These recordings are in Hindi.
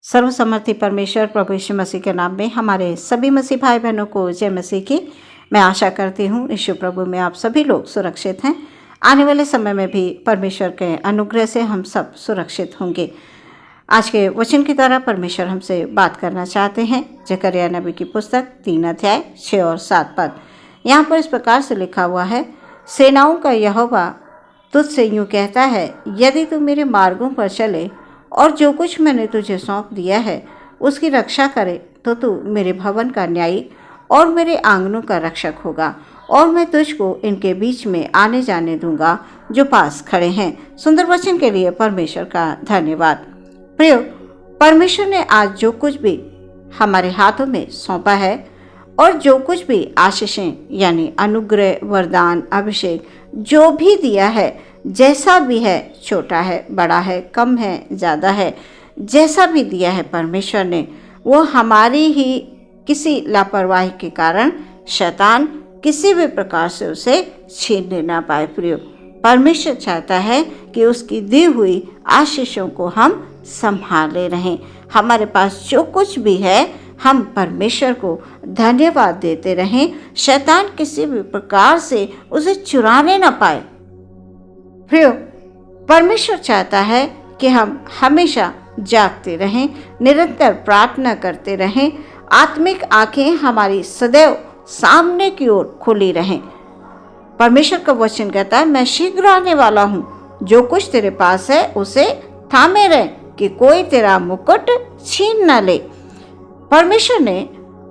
सर्वसमर्थी परमेश्वर प्रभु यीशु मसीह के नाम में हमारे सभी मसीह भाई बहनों को जय मसीह की। मैं आशा करती हूँ यीशु प्रभु में आप सभी लोग सुरक्षित हैं। आने वाले समय में भी परमेश्वर के अनुग्रह से हम सब सुरक्षित होंगे। आज के वचन की द्वारा परमेश्वर हमसे बात करना चाहते हैं। जकरिया नबी की पुस्तक 3 अध्याय 6 और 7 पद। यहाँ पर इस प्रकार से लिखा हुआ है, सेनाओं का यहोवा तुझसे यूँ कहता है, यदि तू मेरे मार्गों पर चले और जो कुछ मैंने तुझे सौंप दिया है उसकी रक्षा करे तो तू मेरे भवन का न्यायी और मेरे आंगनों का रक्षक होगा, और मैं तुझको इनके बीच में आने जाने दूंगा जो पास खड़े हैं। सुंदर वचन के लिए परमेश्वर का धन्यवाद। प्रियो, परमेश्वर ने आज जो कुछ भी हमारे हाथों में सौंपा है और जो कुछ भी आशीषें यानी अनुग्रह, वरदान, अभिषेक जो भी दिया है, जैसा भी है, छोटा है, बड़ा है, कम है, ज़्यादा है, जैसा भी दिया है परमेश्वर ने, वो हमारी ही किसी लापरवाही के कारण शैतान किसी भी प्रकार से उसे छीनने ना पाए। प्रियो, परमेश्वर चाहता है कि उसकी दी हुई आशीषों को हम संभाले रहें। हमारे पास जो कुछ भी है हम परमेश्वर को धन्यवाद देते रहें। शैतान किसी भी प्रकार से उसे चुराने ना पाए। प्रियो, परमेश्वर चाहता है कि हम हमेशा जागते रहें, निरंतर प्रार्थना करते रहें, आत्मिक आंखें हमारी सदैव सामने की ओर खुली रहें। परमेश्वर का वचन कहता है, मैं शीघ्र आने वाला हूँ, जो कुछ तेरे पास है उसे थामे रह कि कोई तेरा मुकुट छीन न ले। परमेश्वर ने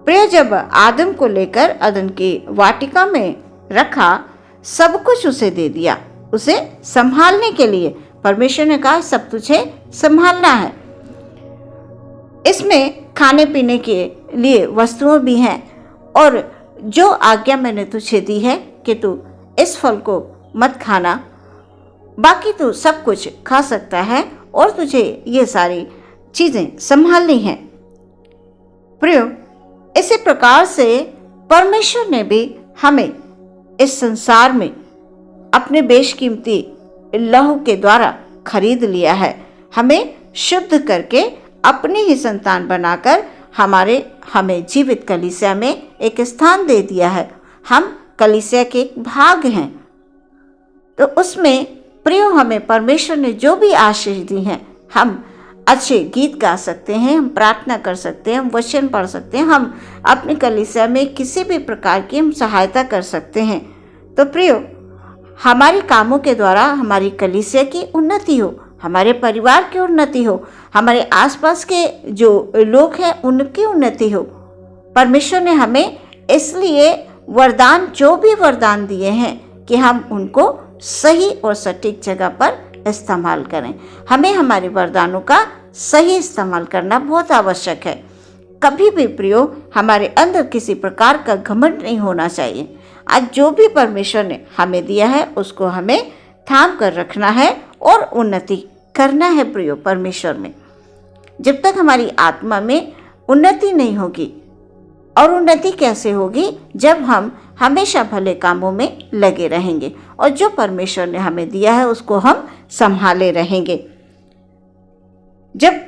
प्रिय जब आदम को लेकर अदन की वाटिका में रखा, सब कुछ उसे दे दिया, उसे संभालने के लिए। परमेश्वर ने कहा, सब तुझे संभालना है। इसमें खाने पीने के लिए वस्तुएं भी हैं, और जो आज्ञा मैंने तुझे दी है कि तू इस फल को मत खाना, बाकी तू सब कुछ खा सकता है और तुझे ये सारी चीज़ें संभालनी हैं। प्रियो, इसी प्रकार से परमेश्वर ने भी हमें इस संसार में अपने बेशकीमती लहू के द्वारा खरीद लिया है। हमें शुद्ध करके अपनी ही संतान बनाकर हमें जीवित कलीसिया में एक स्थान दे दिया है। हम कलीसिया के एक भाग हैं। तो उसमें प्रियो, हमें परमेश्वर ने जो भी आशीष दी हैं, हम अच्छे गीत गा सकते हैं, हम प्रार्थना कर सकते हैं, हम वचन पढ़ सकते हैं, हम अपनी कलीसिया में किसी भी प्रकार की हम सहायता कर सकते हैं। तो प्रियो, हमारे कामों के द्वारा हमारी कलीसिया की उन्नति हो, हमारे परिवार की उन्नति हो, हमारे आसपास के जो लोग हैं उनकी उन्नति हो। परमेश्वर ने हमें इसलिए वरदान, जो भी वरदान दिए हैं, कि हम उनको सही और सटीक जगह पर इस्तेमाल करें। हमें हमारे वरदानों का सही इस्तेमाल करना बहुत आवश्यक है। कभी भी प्रियो, हमारे अंदर किसी प्रकार का घमंड नहीं होना चाहिए। आज जो भी परमेश्वर ने हमें दिया है उसको हमें थाम कर रखना है और उन्नति करना है। प्रियो, परमेश्वर में जब तक हमारी आत्मा में उन्नति नहीं होगी, और उन्नति कैसे होगी? जब हम हमेशा भले कामों में लगे रहेंगे और जो परमेश्वर ने हमें दिया है उसको हम संभाले रहेंगे। जब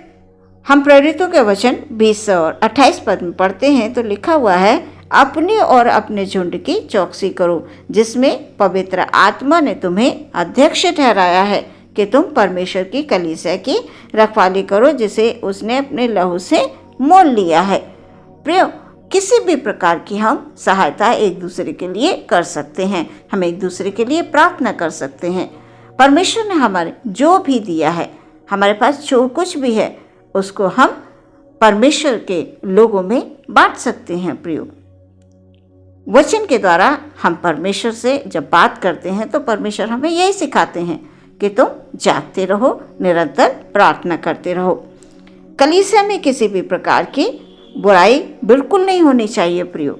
हम प्रेरितों के वचन 20 और 28 पद में पढ़ते हैं तो लिखा हुआ है, अपनी और अपने झुंड की चौकसी करो, जिसमें पवित्र आत्मा ने तुम्हें अध्यक्ष ठहराया है कि तुम परमेश्वर की कलीसिया की रखवाली करो, जिसे उसने अपने लहू से मोल लिया है। प्रियो, किसी भी प्रकार की हम सहायता एक दूसरे के लिए कर सकते हैं, हम एक दूसरे के लिए प्रार्थना कर सकते हैं। परमेश्वर ने हमारे जो भी दिया है, हमारे पास जो कुछ भी है, उसको हम परमेश्वर के लोगों में बांट सकते हैं। प्रियो, वचन के द्वारा हम परमेश्वर से जब बात करते हैं तो परमेश्वर हमें यही सिखाते हैं कि तुम जागते रहो, निरंतर प्रार्थना करते रहो। कलीसिया में किसी भी प्रकार की बुराई बिल्कुल नहीं होनी चाहिए। प्रियो,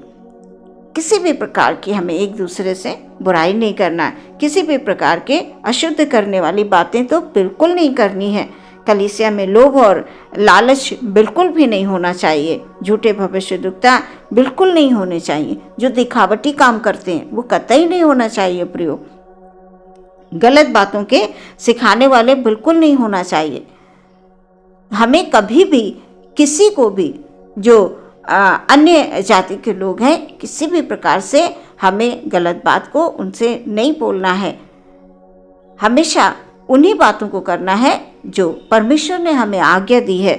किसी भी प्रकार की हमें एक दूसरे से बुराई नहीं करना है। किसी भी प्रकार के अशुद्ध करने वाली बातें तो बिल्कुल नहीं करनी है। कलीसिया में लोभ और लालच बिल्कुल भी नहीं होना चाहिए। झूठे भविष्यद्वक्ता बिल्कुल नहीं होने चाहिए। जो दिखावटी काम करते हैं वो कतई नहीं होना चाहिए। प्रियो, गलत बातों के सिखाने वाले बिल्कुल नहीं होना चाहिए। हमें कभी भी किसी को भी जो अन्य जाति के लोग हैं, किसी भी प्रकार से हमें गलत बात को उनसे नहीं बोलना है। हमेशा उन्हीं बातों को करना है जो परमेश्वर ने हमें आज्ञा दी है।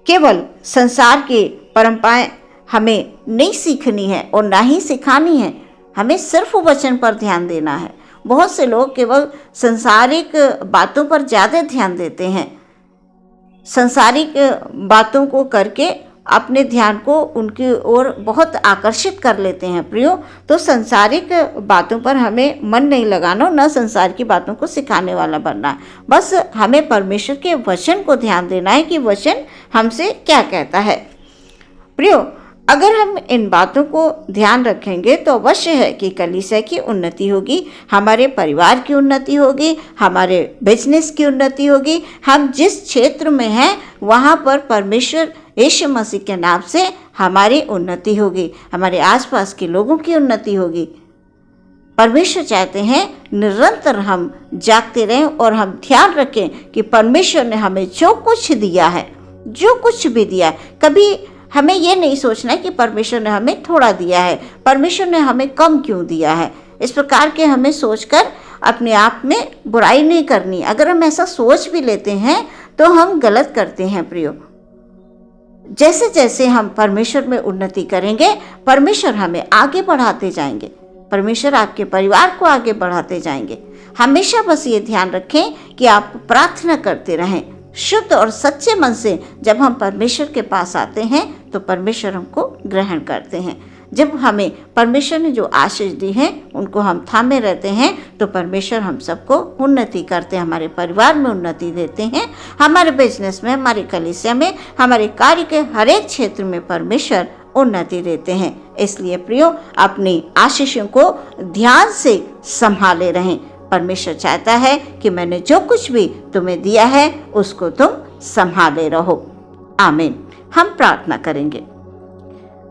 केवल संसार की परंपराएं हमें नहीं सीखनी है और ना ही सिखानी है। हमें सिर्फ वचन पर ध्यान देना है। बहुत से लोग केवल संसारिक बातों पर ज़्यादा ध्यान देते हैं, संसारिक बातों को करके अपने ध्यान को उनकी ओर बहुत आकर्षित कर लेते हैं। प्रियो, तो संसारिक बातों पर हमें मन नहीं लगाना, न संसार की बातों को सिखाने वाला बनना। बस हमें परमेश्वर के वचन को ध्यान देना है कि वचन हमसे क्या कहता है। प्रियो, अगर हम इन बातों को ध्यान रखेंगे तो अवश्य है कि कलीसिया की उन्नति होगी, हमारे परिवार की उन्नति होगी, हमारे बिजनेस की उन्नति होगी। हम जिस क्षेत्र में हैं वहाँ पर परमेश्वर यीशु मसीह के नाम से हमारी उन्नति होगी, हमारे आसपास के लोगों की उन्नति होगी। परमेश्वर चाहते हैं निरंतर हम जागते रहें और हम ध्यान रखें कि परमेश्वर ने हमें जो कुछ दिया है, जो कुछ भी दिया है, कभी हमें ये नहीं सोचना है कि परमेश्वर ने हमें थोड़ा दिया है, परमेश्वर ने हमें कम क्यों दिया है। इस प्रकार के हमें सोचकर अपने आप में बुराई नहीं करनी। अगर हम ऐसा सोच भी लेते हैं तो हम गलत करते हैं। प्रियो, जैसे जैसे हम परमेश्वर में उन्नति करेंगे, परमेश्वर हमें आगे बढ़ाते जाएंगे, परमेश्वर आपके परिवार को आगे बढ़ाते जाएंगे। हमेशा बस ये ध्यान रखें कि आप प्रार्थना करते रहें। शुद्ध और सच्चे मन से जब हम परमेश्वर के पास आते हैं तो परमेश्वर हमको ग्रहण करते हैं। जब हमें परमेश्वर ने जो आशीष दी है उनको हम थामे रहते हैं तो परमेश्वर हम सबको उन्नति करते हैं, हमारे परिवार में उन्नति देते हैं, हमारे बिजनेस में, हमारी कलीसिया में, हमारे कार्य के हर एक क्षेत्र में परमेश्वर उन्नति देते हैं। इसलिए प्रियो, अपनी आशीषों को ध्यान से संभाले रहें। परमेश्वर चाहता है कि मैंने जो कुछ भी तुम्हें दिया है उसको तुम संभाले रहो। आमीन। हम प्रार्थना करेंगे।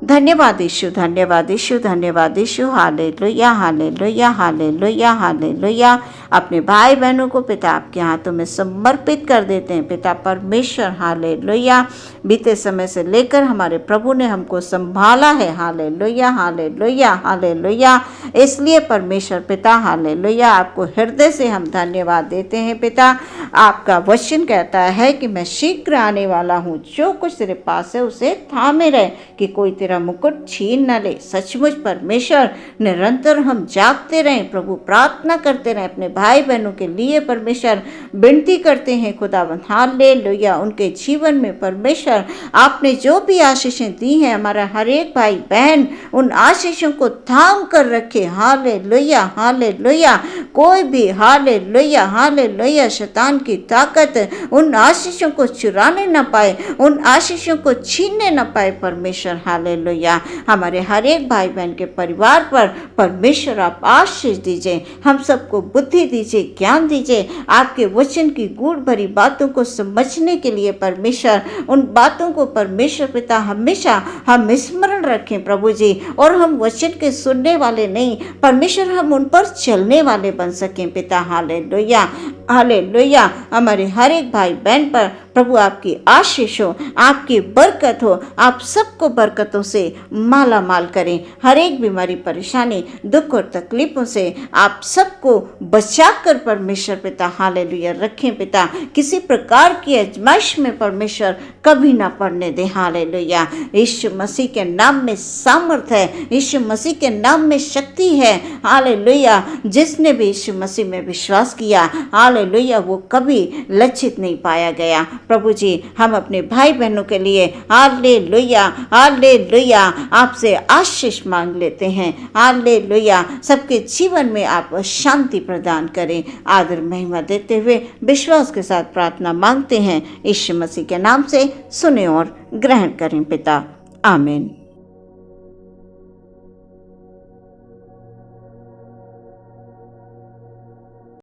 धन्यवाद यीशु, धन्यवाद यीशु, धन्यवाद Yeshu. Hallelujah, hallelujah, hallelujah, hallelujah. अपने भाई बहनों को पिता आपके हाथों में समर्पित कर देते हैं। पिता परमेश्वर, हालेलुया, बीते समय से लेकर हमारे प्रभु ने हमको संभाला है। Hallelujah, hallelujah, hallelujah. इसलिए परमेश्वर पिता, हालेलुया, आपको हृदय से हम धन्यवाद देते हैं। पिता, आपका वचन कहता है कि मैं शीघ्र आने वाला हूँ, जो कुछ तेरे पास है उसे थामे रहे कि कोई तेरा मुकुट छीन न ले। सचमुच परमेश्वर, निरंतर हम जागते रहें प्रभु, प्रार्थना करते रहें अपने भाई बहनों के लिए। परमेश्वर, विनती करते हैं खुदावंद, हालेलुया, उनके जीवन में परमेश्वर आपने जो भी आशीषें दी हैं, हमारा हर एक भाई बहन उन आशीषों को थाम कर रखे। Hallelujah, hallelujah. कोई भी, हालेलुया, हालेलुया, शैतान की ताकत उन आशीषों को चुराने न पाए, उन आशीषों को छीनने न पाए। परमेश्वर, हालेलुया, हमारे हर एक भाई बहन के परिवार पर परमेश्वर आप आशीष दीजिए, हम सबको बुद्धि दीजिए, ज्ञान दीजिए, आपके वचन की गूढ़ भरी बातों को समझने के लिए। परमेश्वर, उन बातों को परमेश्वर पिता हमेशा हम स्मरण रखें प्रभु जी, और हम वचन के सुनने वाले नहीं, परमेश्वर हम उन पर चलने वाले बन सकें पिता। Hallelujah, hallelujah. हमारे हर एक भाई बहन पर प्रभु आपकी आशीष हो, आपकी बरकत हो, आप सबको बरकतों से माला माल करें। हर एक बीमारी, परेशानी, दुख और तकलीफों से आप सबको बचाकर परमेश्वर पिता, हालेलुया, रखें पिता। किसी प्रकार की आजमाइश में परमेश्वर कभी ना पड़ने दे। हालेलुया। यीशु मसीह के नाम में सामर्थ है, यीशु मसीह के नाम में शक्ति है। हालेलुया। जिसने भी यीशु मसीह में विश्वास किया, हालेलुया, वो कभी लज्जित नहीं पाया गया। प्रभु जी, हम अपने भाई बहनों के लिए हालेलुया, हालेलुया, आपसे आशीष मांग लेते हैं। हालेलुया। सबके जीवन में आप शांति प्रदान करें। आदर महिमा देते हुए विश्वास के साथ प्रार्थना मांगते हैं, यीशु मसीह के नाम से सुने और ग्रहण करें पिता। आमीन।